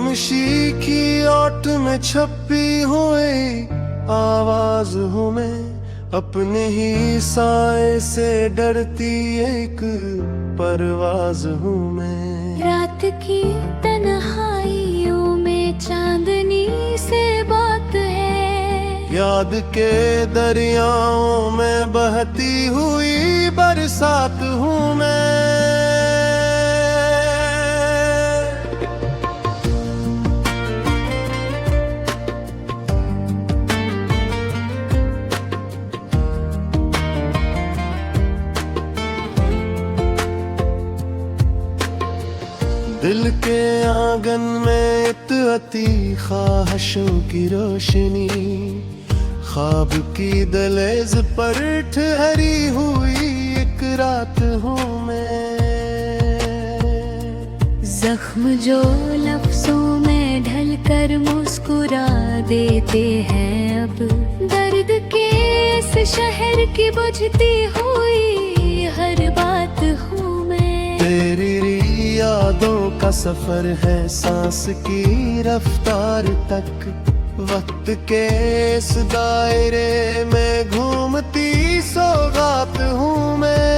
खामोशी की ओट में छपी हुई आवाज हूँ मैं, अपने ही साए से डरती एक परवाज हूँ मैं। रात की तन्हाइयों में चांदनी से बात है, याद के दरियाओं में बहती हुई बरसात हूँ मैं। दिल के आंगन में इतअती ख्वाहिशों की रोशनी, ख्वाब की दहलीज पर ठहरी हुई एक रात हूँ मैं। जख्म जो लफ्जों में ढलकर मुस्कुरा देते हैं, अब दर्द के इस शहर की बुझती हुई हर बात हूँ मैं। तेरी यादों का सफर है सांस की रफ्तार तक, वक्त के इस दायरे में घूमती सौगात हूँ मैं।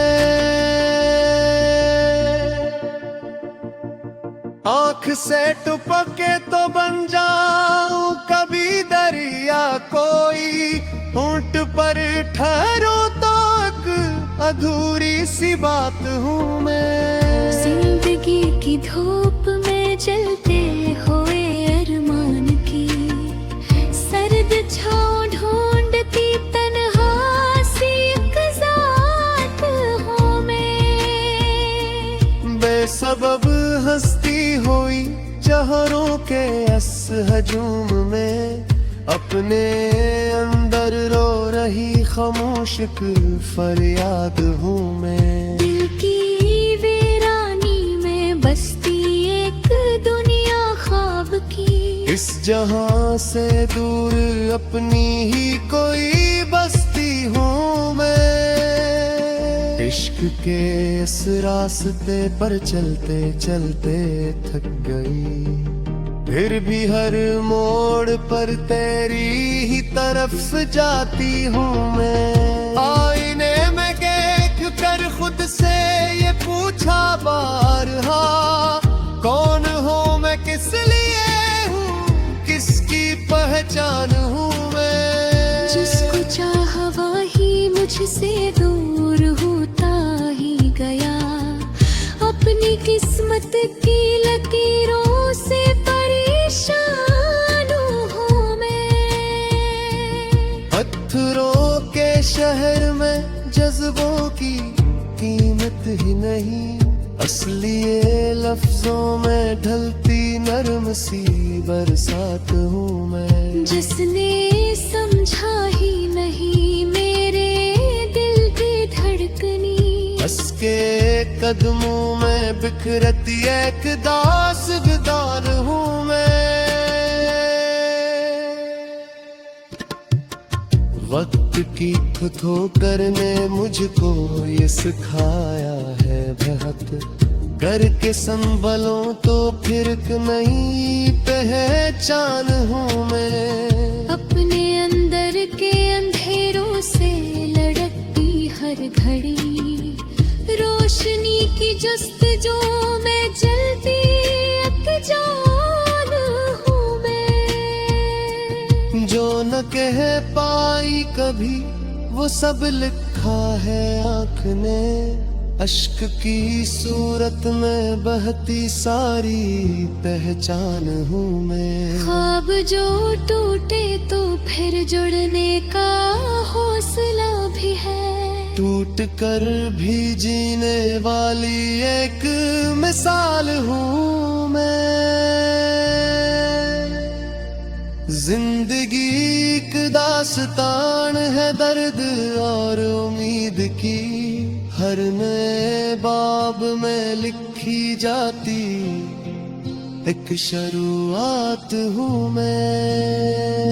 आँख से टपके तो बन जाऊं कभी दरिया कोई, होंठ पर ठहरो तो एक अधूरी सी बात हूँ मैं। जिंदगी की धूप में जलते हुए अरमान की सर्द छाँव ढूंढती तन्हा सी एक ज़ात हूँ मैं। बेसबब हंसती हुई जहरों के इस हजूम में, अपने अंदर रो रही खामोश एक फरियाद हूँ मैं। दिल की वीरानी में बसती एक दुनिया ख्वाब की, इस जहां से दूर अपनी ही कोई बस्ती हूँ मैं। इश्क के इस रास्ते पर चलते चलते थक गई, फिर भी हर मोड़ पर तेरी ही तरफ जाती हूँ मैं। आईने में देख कर खुद से ये पूछा बारहा, कौन हूँ मैं, किस लिए हूँ, किसकी पहचान हूँ मैं। जिसको चाहा वही मुझसे दूर होता ही गया, अपनी किस्मत की लकीरों से परेशान हूँ मैं। पत्थरों के शहर में जज्बों की कीमत ही नहीं, असली ये लफ्जों में ढलती नरम सी बरसात हूँ मैं। जिसने समझा ही नहीं मेरे दिल की धड़कनी, हंस के कदमों में बिखरती एक दास्तान हूँ मैं। वक्त की ठोकर ने मुझको ये सिखाया है बेहद, करके संभलों तो फिर एक नई पहचान हूँ मैं। अपने अंदर के अंधेरों से लड़कती हर घड़ी, रोशनी की जस्तजू में जलती एक जान हूँ मैं। जो न कह पाई कभी वो सब लिखा है आँख ने, अश्क की सूरत में बहती सारी पहचान हूँ मैं। ख्वाब जो टूटे तो फिर जुड़ने का हौसला भी है, टूट कर भी जीने वाली एक मिसाल हूँ मैं। जिंदगी एक दास्तान है दर्द और उम्मीद की, हर नए बाब में लिखी जाती एक शुरुआत हूँ मैं।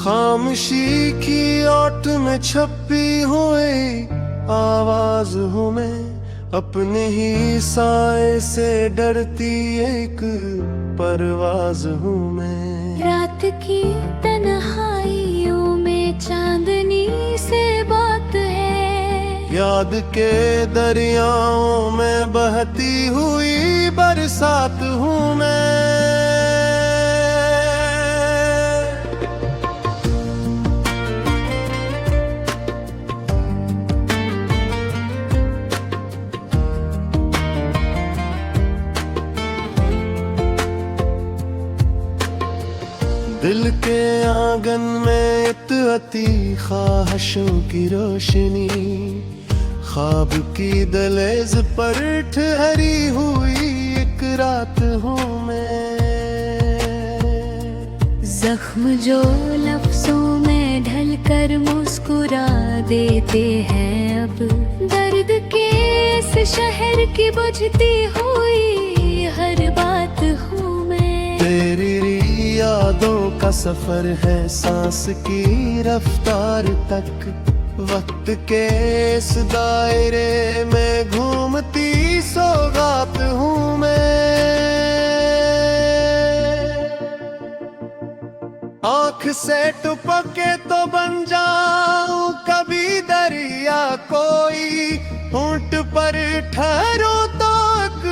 खामोशी की ओट में छपी हुई आवाज हूँ मैं, अपने ही साए से डरती एक परवाज हूँ मैं। रात की तन्हाइयों में चांदनी से बात है, याद के दरियाओं में बहती हुई बरसात हूँ मैं। दिल के आंगन में इतनी ख्वाहिशों की रोशनी, ख्वाब की दहलीज पर ठहरी हुई एक रात हूँ मैं। जख्म जो लफ्जों में ढलकर मुस्कुरा देते हैं, अब दर्द के इस शहर की बुझती हुई हर बात हूँ मैं। तेरी यादों का सफर है सांस की रफ्तार तक, वक्त के इस दायरे में घूमती सौगात हूँ मैं। आँख से टपके तो बन जाऊं कभी दरिया कोई, होंठ पर ठहरो तो एक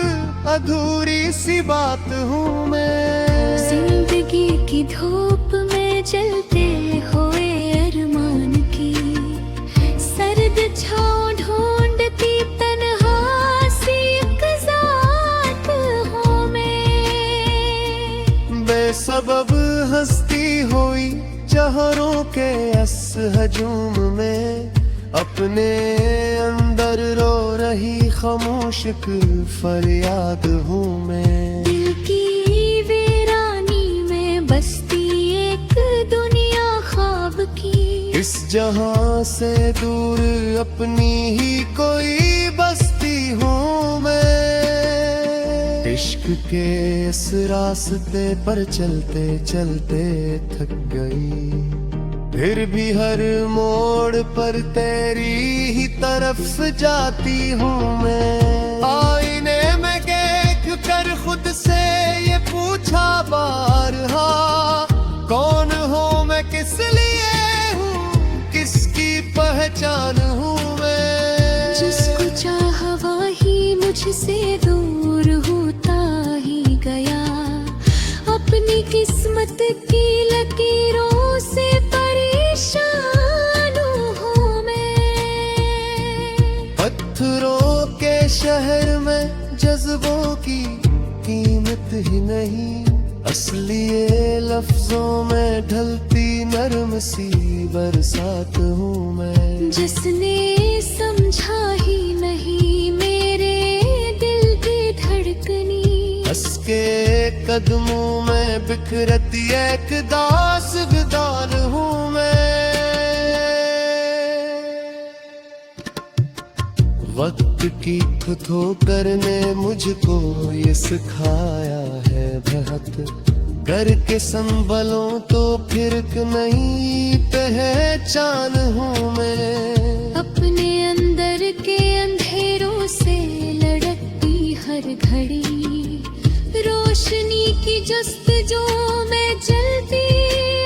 अधूरी सी बात हूँ मैं। जिंदगी की धूप में जलते हुए अरमान की सर्द छाँव ढूंढती तन्हा सी एक ज़ात हूँ मैं। बेसबब हंसती हुई जहरों के इस हजूम में, अपने अंदर रो रही खामोश एक फरियाद हूँ मैं। दिल की वीरानी में बसती एक दुनिया ख्वाब की, इस जहां से दूर अपनी ही कोई बस्ती हूँ मैं। इश्क के इस रास्ते पर चलते चलते थक गई, फिर भी हर मोड़ पर तेरी ही तरफ जाती हूँ मैं। आईने में देख कर खुद से ये पूछा बारहा, कौन हूँ मैं, किस लिए हूँ, किसकी पहचान हूँ मैं। जिसको चाहा वही मुझसे दूर होता ही गया, अपनी किस्मत की लकीरों से परेशान हूँ मैं। पत्थरों के शहर में जज्बों की कीमत ही नहीं, असली ये लफ्जों में ढलती नरम सी बरसात हूँ मैं। जिसने समझा ही नहीं मेरे दिल की धड़कनी, हंस के कदमों में बिखरती एक दास्तान हूँ मैं। वक्त की ठोकर ने मुझको ये सिखाया है बहुत, करके संभलों तो फिर नई पहचान हूँ मैं। अपने अंदर के अंधेरों से लड़कती हर घड़ी, रोशनी की जस्तजू में जलती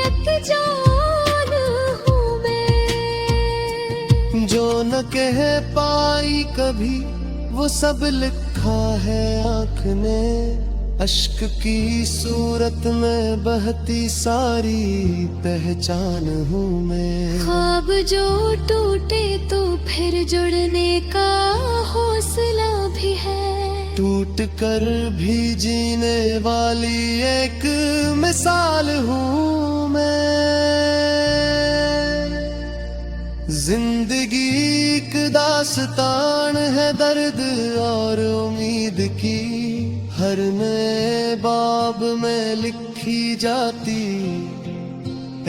एक जान हूँ मैं। जो न कह पाई कभी वो सब लिखा है आँख ने, अश्क की सूरत में बहती सारी पहचान हूँ मैं। ख्वाब जो टूटे तो फिर जुड़ने का हौसला भी है, टूट कर भी जीने वाली एक मिसाल हूँ मैं। जिंदगी एक दास्तान है दर्द और उम्मीद की, हर नए बाब में लिखी जाती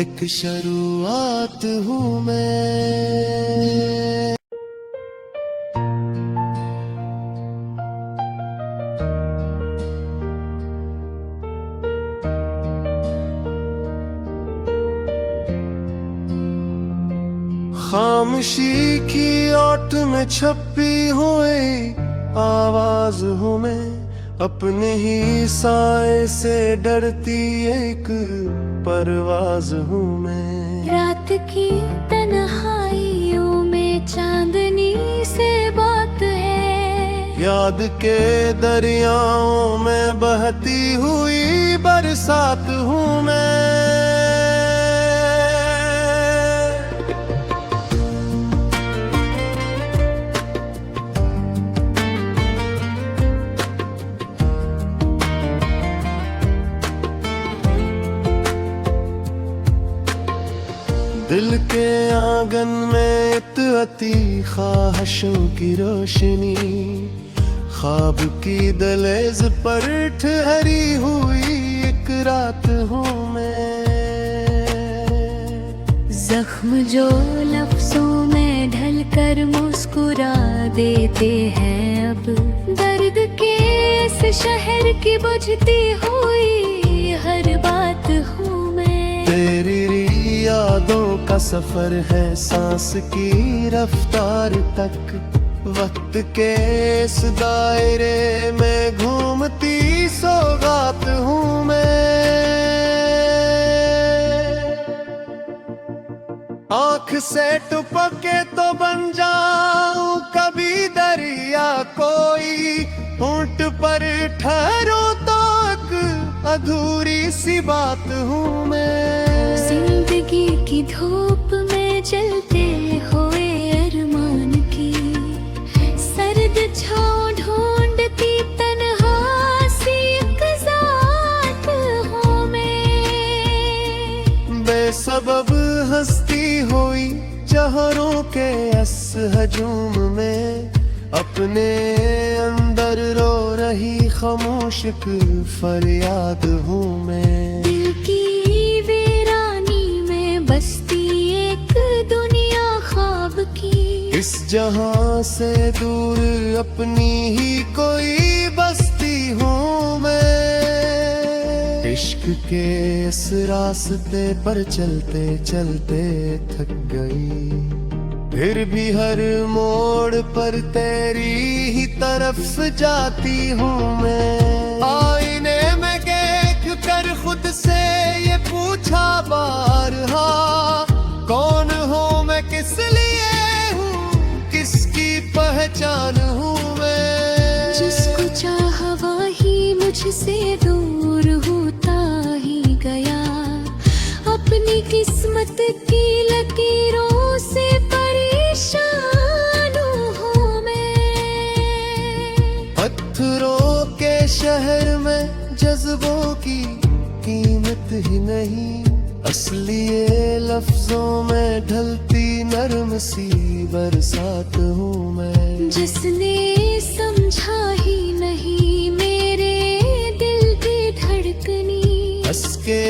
एक शुरुआत हूँ मैं। खामोशी की ओट में छपी हुई आवाज हूँ मैं, अपने ही साए से डरती एक परवाज हूँ मैं। रात की तन्हाइयों में चांदनी से बात है, याद के दरियाओं में बहती हुई बरसात हूँ मैं। दिल के आंगन में इतनी ख्वाहिशों की रोशनी, ख्वाब की दहलीज पर ठहरी हुई एक रात हूँ मैं। जख्म जो लफ्जों में ढलकर मुस्कुरा देते हैं, अब दर्द के इस शहर की बुझती हुई हर बात हूँ मैं। तेरी यादों का सफर है सांस की रफ्तार तक, वक्त के इस दायरे में घूमती सौगात हूँ मैं। आँख से टपके तो बन जाऊं कभी दरिया कोई, होंठ पर ठहरो तो एक अधूरी सी बात हूँ मैं। जिंदगी की धूप में जलते हुए अरमान की सर्द छाँव ढूंढती तन्हा सी एक ज़ात हूँ मैं। बेसबब हंसती हुई जहरों के इस हजूम में, अपने अंदर रो रही खामोश एक फरियाद हूँ मैं। दिल की वीरानी में बसती एक दुनिया ख्वाब की, इस जहां से दूर अपनी ही कोई बस्ती हूँ मैं। इश्क के इस रास्ते पर चलते चलते थक गई, फिर भी हर मोड़ पर तेरी ही तरफ जाती हूँ मैं। आईने में देख कर खुद से ये पूछा बारहा, कौन हूँ मैं, किस लिए हूँ, किसकी पहचान हूँ मैं। जिसको चाहा वही मुझसे दूर होता ही गया, अपनी किस्मत की लकीरों से परेशान हूँ मैं। पत्थरों के शहर में जज्बों की कीमत ही नहीं, असली ये लफ्जों में ढलती नरम सी बरसात हूँ मैं। जिसने समझा ही नहीं मेरे दिल की धड़कनी, हंस के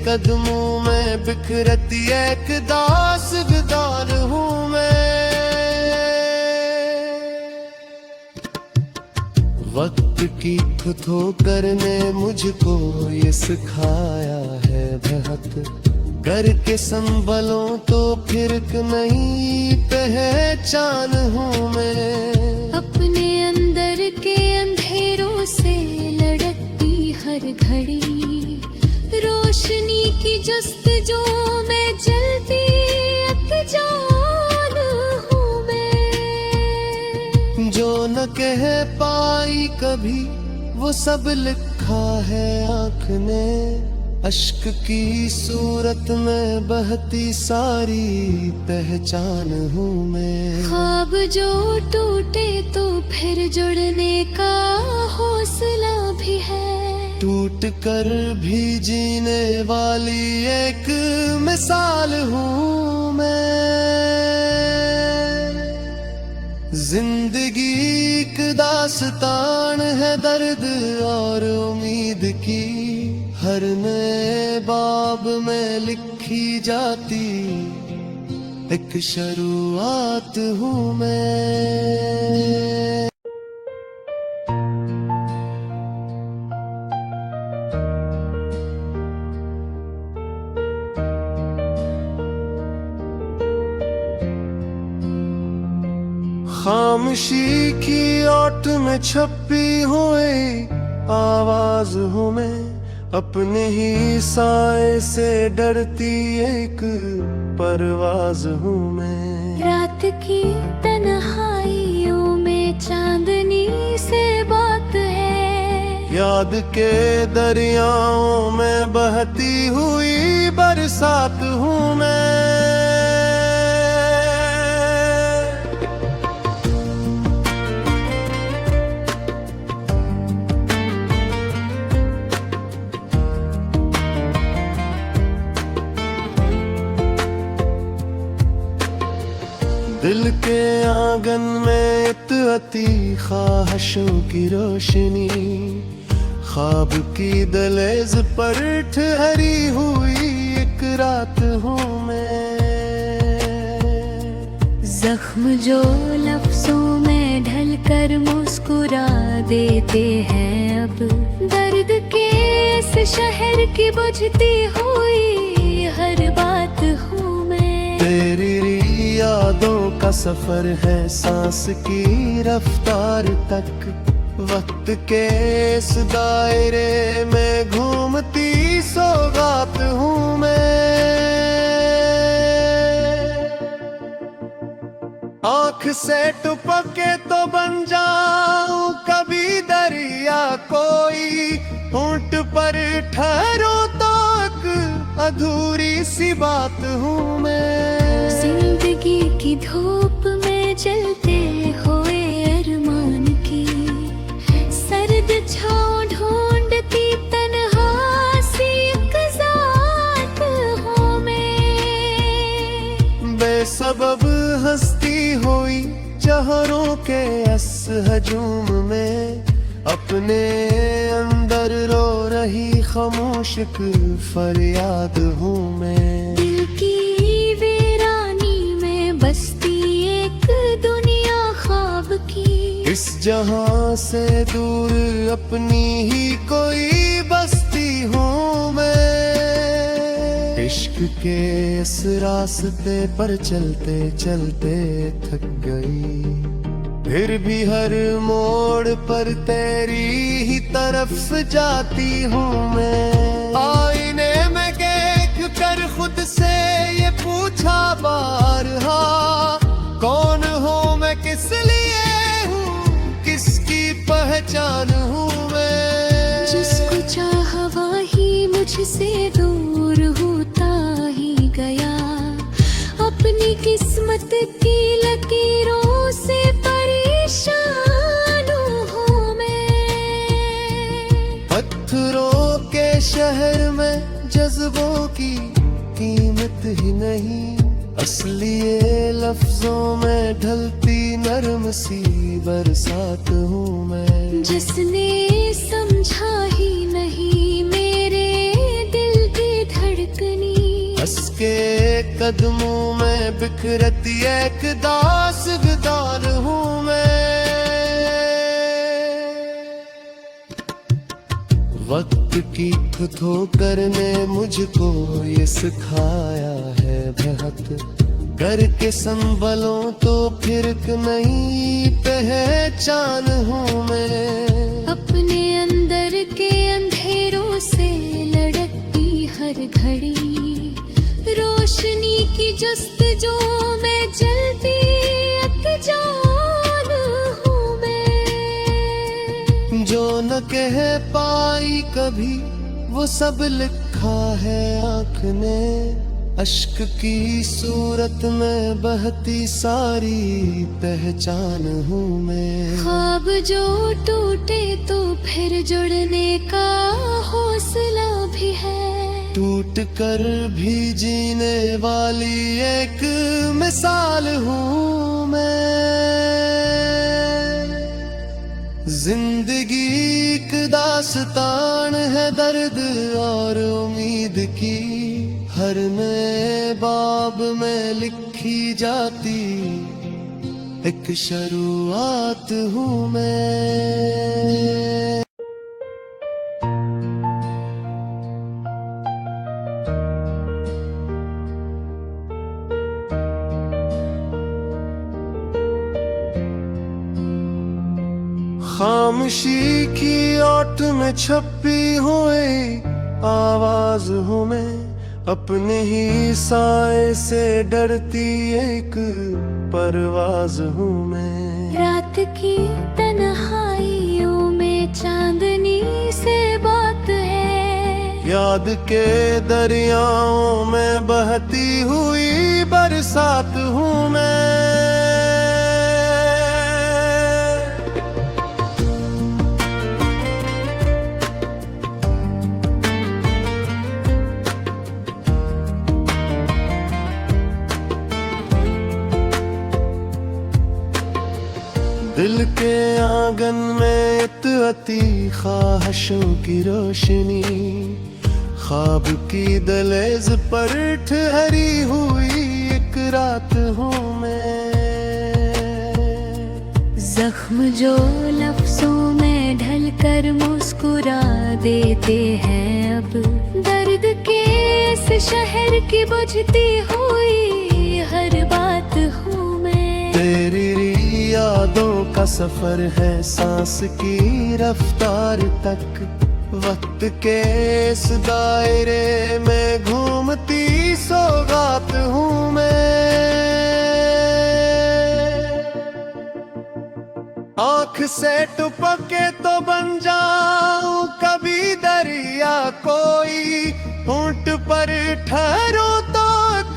कदमों में बिखरती एक दास गदार हूँ मैं। वक्त की ठोकर ने मुझको ये सिखाया है बहुत, करके संभलों तो फिर एक नई पहचान हूँ मैं। अपने अंदर के अंधेरों से लड़कती हर घड़ी, रोशनी की जस्तजू में जलती एक जान हूँ मैं। जो न कह पाई कभी वो सब लिखा है आँख ने, अश्क की सूरत में बहती सारी पहचान हूँ मैं। ख्वाब जो टूटे तो फिर जुड़ने का हौसला भी है, टूट कर भी जीने वाली एक मिसाल हूँ मैं। जिंदगी एक दास्तान है दर्द और उम्मीद की, हर नए बाब में लिखी जाती एक शुरुआत हूँ मैं। खामोशी की ओट में छपी हुई आवाज हूँ मैं, अपने ही साए से डरती एक परवाज हूँ मैं। रात की तन्हाइयों में चांदनी से बात है, याद के दरियाओं में बहती हुई बरसात हूँ मैं। दिल के आंगन में इतअती ख्वाहिशों की रोशनी, ख्वाब की दहलीज पर ठहरी हुई एक रात हूँ मैं। जख्म जो लफ्जों में ढलकर मुस्कुरा देते हैं, अब दर्द के इस शहर की बुझती हुई हर बात हूँ मैं। तेरी यादों का सफर है सांस की रफ्तार तक, वक्त के इस दायरे में घूमती सौगात हूँ मैं। आँख से टपके तो बन जाऊं कभी दरिया कोई, होंठ पर ठहरो तो एक अधूरी सी बात हूँ मैं। जिंदगी की धूप में जलते हुए अरमान की सर्द छाँव ढूंढती तन्हा सी एक ज़ात हूँ मैं। बेसबब हंसती हुई जहरों के इस हजूम में, अपने अंदर रो रही खामोश एक फरियाद हूँ मैं। दिल की वीरानी में बसती एक दुनिया ख्वाब की, इस जहां से दूर अपनी ही कोई बस्ती हूँ मैं। इश्क के इस रास्ते पर चलते चलते थक गई, फिर भी हर मोड़ पर तेरी ही तरफ जाती हूँ मैं। आईने में देख कर खुद से ये पूछा बारहा, कौन हूँ मैं, किस लिए हूँ, किसकी पहचान हूँ मैं। जिसको चाहा वही मुझसे दूर होता ही गया, अपनी किस्मत की लकीरों से परेशान हूँ मैं। पत्थरों के शहर में जज्बों की कीमत ही नहीं, असली ये लफ्जों में ढलती नरम सी बरसात हूँ मैं। जिसने समझा ही नहीं मेरे दिल की धड़कनी, हंस के कदमों में बिखरती एक दास्तान हूँ मैं। वक्त की ठोकर ने मुझको ये सिखाया है बहुत, करके संभलों तो फिर एक नई पहचान हूँ मैं। अपने अंदर के अंधेरों से लड़कती हर घड़ी, रोशनी की जस्तजू में जलती एक जान हूँ मैं। जो न कह पाई कभी वो सब लिखा है आँख ने, अश्क की सूरत में बहती सारी पहचान हूँ मैं। ख्वाब जो टूटे तो फिर जुड़ने का हौसला भी है, टूट कर भी जीने वाली एक मिसाल हूँ मैं। जिंदगी एक दास्तान है दर्द और उम्मीद की, हर नए बाब में लिखी जाती एक शुरुआत हूँ मैं। खामोशी की ओट में छपी हुई आवाज हूँ मैं, अपने ही साए से डरती एक परवाज हूँ मैं। रात की तन्हाइयों में चांदनी से बात है, याद के दरियाओं में बहती हुई बरसात हूँ मैं। दिल के आंगन में इतनी ख्वाहिशों की रोशनी, ख्वाब की दहलीज पर ठहरी हुई एक रात हूँ मैं। जख्म जो लफ्जों में ढलकर मुस्कुरा देते हैं, अब दर्द के इस शहर की बुझती हुई हर बात हूँ मैं। तेरी यादों का सफर है सांस की रफ्तार तक, वक्त के इस दायरे में घूमती सौगात हूँ मैं। आँख से टपके तो बन जाऊं कभी दरिया कोई, होंठ पर ठहरो तो एक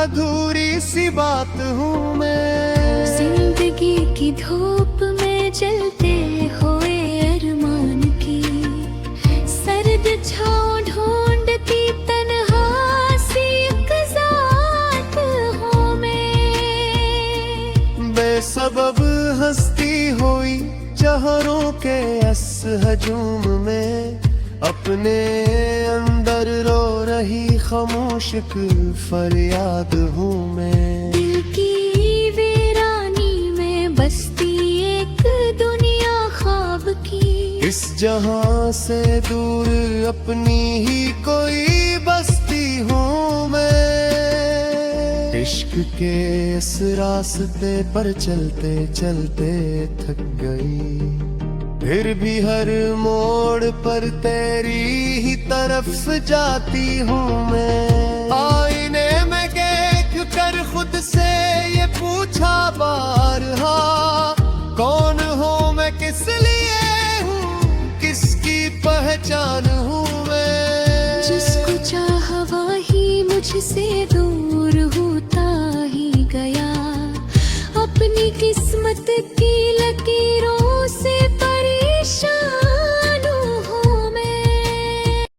अधूरी सी बात हूँ मैं। जिंदगी की धूप में जलते हुए अरमान की सर्द छाँव ढूंढती तन्हा सी एक ज़ात हूँ मैं। बेसबब हंसती हुई जहरों के इस हजूम में, अपने अंदर रो रही खामोश एक फरियाद हूँ मैं। दिल की वीरानी में बसती एक दुनिया ख्वाब की, इस जहां से दूर अपनी ही कोई बस्ती हूँ मैं। इश्क के इस रास्ते पर चलते चलते थक गई, फिर भी हर मोड़ पर तेरी ही तरफ जाती हूँ मैं। आईने में देख कर खुद से ये पूछा बारहा, कौन हूँ मैं, किस लिए हूँ, किसकी पहचान हूँ मैं। जिसको चाहा वही मुझसे दूर होता ही गया, अपनी किस्मत की लकीर